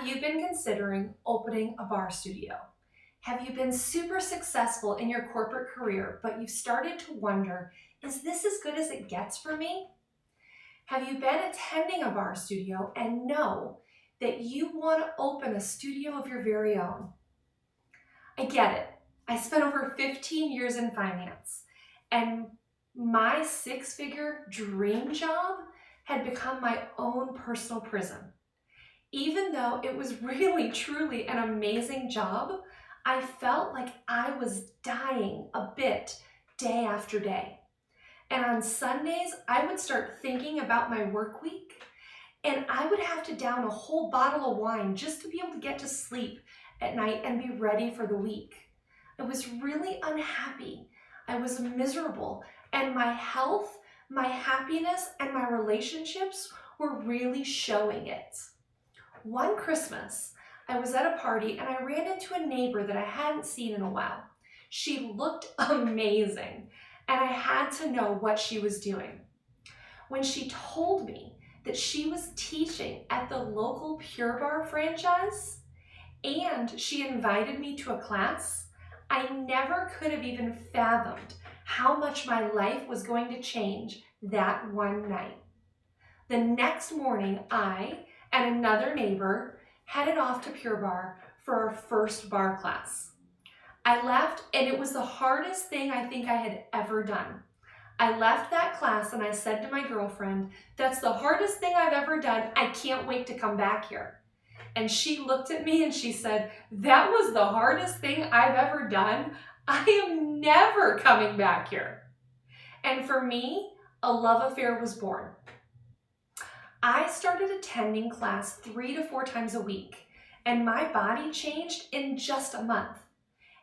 Have you been considering opening a bar studio? Have you been super successful in your corporate career, but you've started to wonder, is this as good as it gets for me? Have you been attending a bar studio and know that you want to open a studio of your very own? I get it. I spent over 15 years in finance, and my six-figure dream job had become my own personal prison. Even though it was really, truly an amazing job, I felt like I was dying a bit day after day. And on Sundays, I would start thinking about my work week, and I would have to down a whole bottle of wine just to be able to get to sleep at night and be ready for the week. I was really unhappy. I was miserable, and my health, my happiness, and my relationships were really showing it. One Christmas, I was at a party and I ran into a neighbor that I hadn't seen in a while. She looked amazing, and I had to know what she was doing. When she told me that she was teaching at the local Pure Barre franchise and she invited me to a class, I never could have even fathomed how much my life was going to change that one night. The next morning, I and another neighbor headed off to Pure Barre for our first bar class. I left, and it was the hardest thing I think I had ever done. I left that class and I said to my girlfriend, "That's the hardest thing I've ever done. I can't wait to come back here." And she looked at me and she said, "That was the hardest thing I've ever done. I am never coming back here." And for me, a love affair was born. I started attending class 3 to 4 times a week, and my body changed in just a month.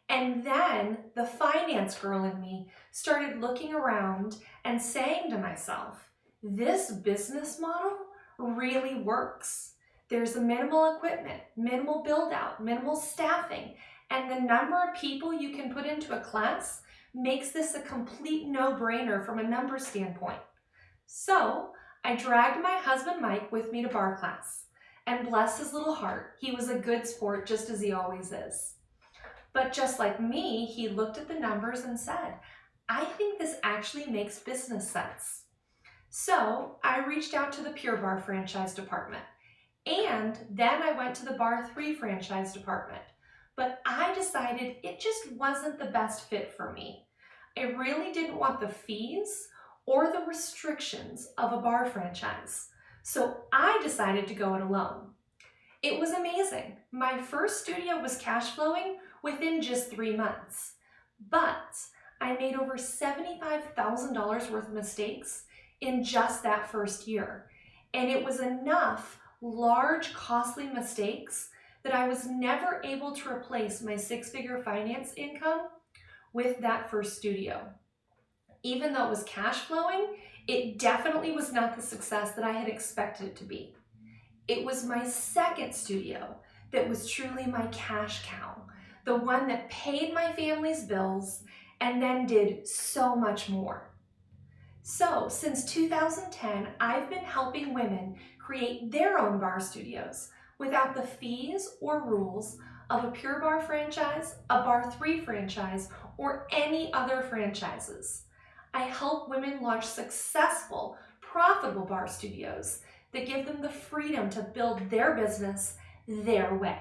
And then the finance girl in me started looking around and saying to myself, this business model really works. There's minimal equipment, minimal build out, minimal staffing, and the number of people you can put into a class makes this a complete no-brainer from a number standpoint. So I dragged my husband Mike with me to bar class, and bless his little heart, he was a good sport just as he always is. But just like me, he looked at the numbers and said, "I think this actually makes business sense." So I reached out to the Pure Barre franchise department, and then I went to the Barre3 franchise department. But I decided it just wasn't the best fit for me. I really didn't want the fees or the restrictions of a bar franchise. So I decided to go it alone. It was amazing. My first studio was cash flowing within just 3 months, but I made over $75,000 worth of mistakes in just that first year. And it was enough large, costly mistakes that I was never able to replace my six-figure finance income with that first studio. Even though it was cash flowing, it definitely was not the success that I had expected it to be. It was my second studio that was truly my cash cow, the one that paid my family's bills and then did so much more. So since 2010, I've been helping women create their own bar studios without the fees or rules of a Pure Barre franchise, a Barre3 franchise, or any other franchises. I help women launch successful, profitable bar studios that give them the freedom to build their business their way.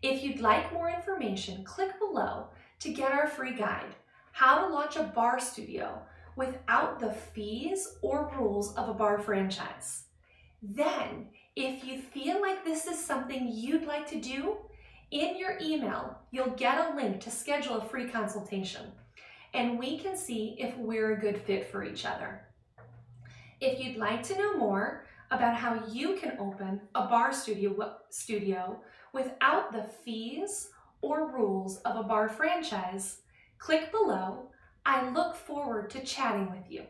If you'd like more information, click below to get our free guide, How to Launch a Bar Studio Without the Fees or Rules of a Bar Franchise. Then, if you feel like this is something you'd like to do, in your email, you'll get a link to schedule a free consultation, and we can see if we're a good fit for each other. If you'd like to know more about how you can open a bar studio without the fees or rules of a bar franchise, click below. I look forward to chatting with you.